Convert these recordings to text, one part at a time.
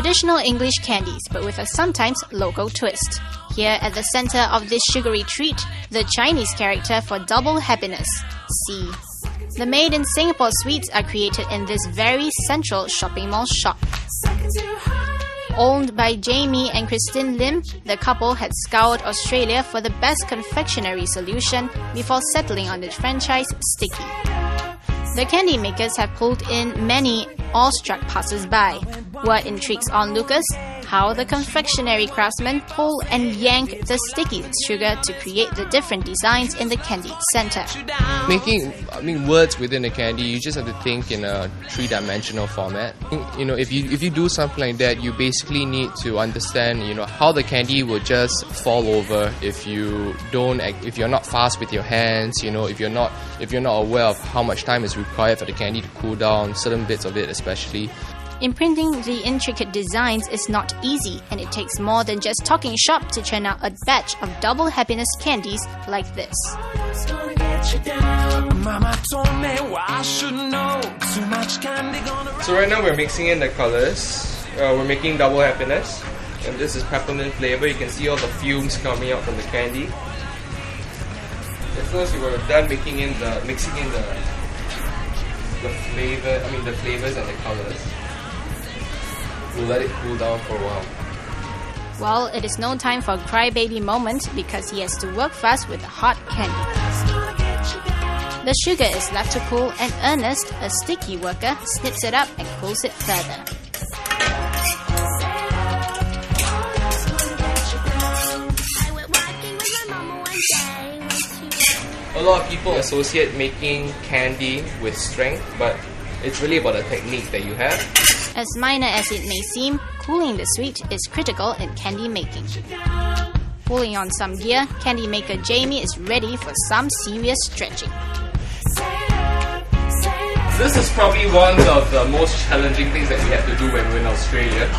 Traditional English candies, but with a sometimes local twist. Here at the center of this sugary treat, the Chinese character for double happiness, C. The made in Singapore sweets are created in this very central shopping mall shop. Owned by Jamie and Christine Lim, the couple had scoured Australia for the best confectionery solution before settling on the franchise Sticky. The candy makers have pulled in many awestruck passers-by. What intrigues onlookers? How the confectionery craftsmen pull and yank the sticky sugar to create the different designs in the candy center. Making words within a candy, you just have to think in a three-dimensional format. If you do something like that, you basically need to understand, how the candy will just fall over if you're not fast with your hands, if you're not aware of how much time is required for the candy to cool down, certain bits of it especially. Imprinting the intricate designs is not easy, and it takes more than just talking shop to churn out a batch of double happiness candies like this. So right now we're mixing in the colors. We're making double happiness, and this is peppermint flavor. You can see all the fumes coming out from the candy. As soon as we were done mixing in the flavors and the colors, we'll let it cool down for a while. Well, it is no time for a crybaby moment because he has to work fast with the hot candy. The sugar is left to cool, and Ernest, a sticky worker, snips it up and cools it further. A lot of people associate making candy with strength, but it's really about the technique that you have. As minor as it may seem, cooling the sweet is critical in candy making. Pulling on some gear, candy maker Jamie is ready for some serious stretching. This is probably one of the most challenging things that we have to do when we're in Australia,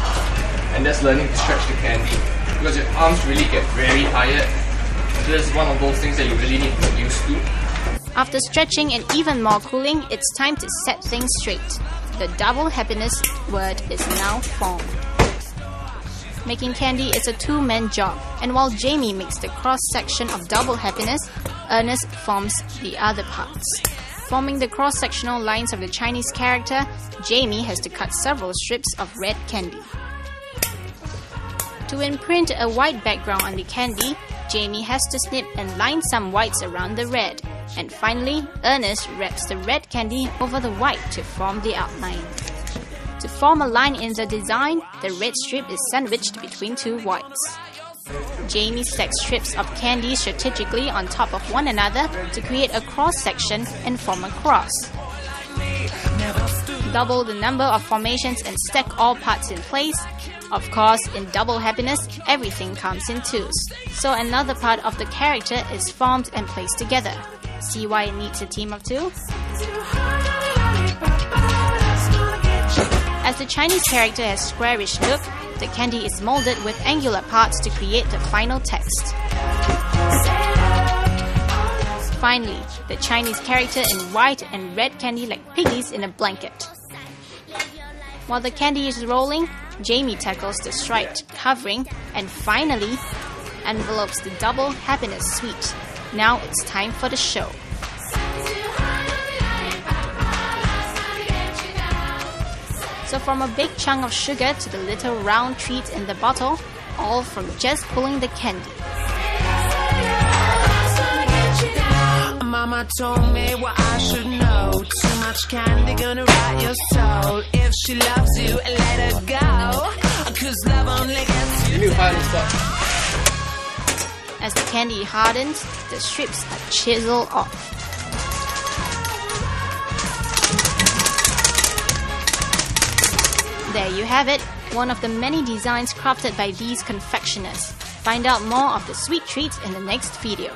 and that's learning to stretch the candy, because your arms really get very tired. This is one of those things that you really need to get used to. After stretching and even more cooling, it's time to set things straight. The double happiness word is now formed. Making candy is a two-man job, and while Jamie makes the cross-section of double happiness, Ernest forms the other parts. Forming the cross-sectional lines of the Chinese character, Jamie has to cut several strips of red candy. To imprint a white background on the candy, Jamie has to snip and line some whites around the red. And finally, Ernest wraps the red candy over the white to form the outline. To form a line in the design, the red strip is sandwiched between two whites. Jamie stacks strips of candy strategically on top of one another to create a cross-section and form a cross. Double the number of formations and stack all parts in place. Of course, in double happiness, everything comes in twos, so another part of the character is formed and placed together. See why it needs a team of two? As the Chinese character has squarish look, the candy is molded with angular parts to create the final text. Finally, the Chinese character in white and red candy like piggies in a blanket. While the candy is rolling, Jamie tackles the striped covering and finally envelopes the double happiness sweet. Now it's time for the show. So from a big chunk of sugar to the little round treat in the bottle, all from just pulling the candy. Mama told me what I should know. Too much candy gonna rot your soul. If she loves you, let her go. 'Cause love only gets you down. As the candy hardens, the strips are chiseled off. There you have it, one of the many designs crafted by these confectioners. Find out more of the sweet treats in the next video.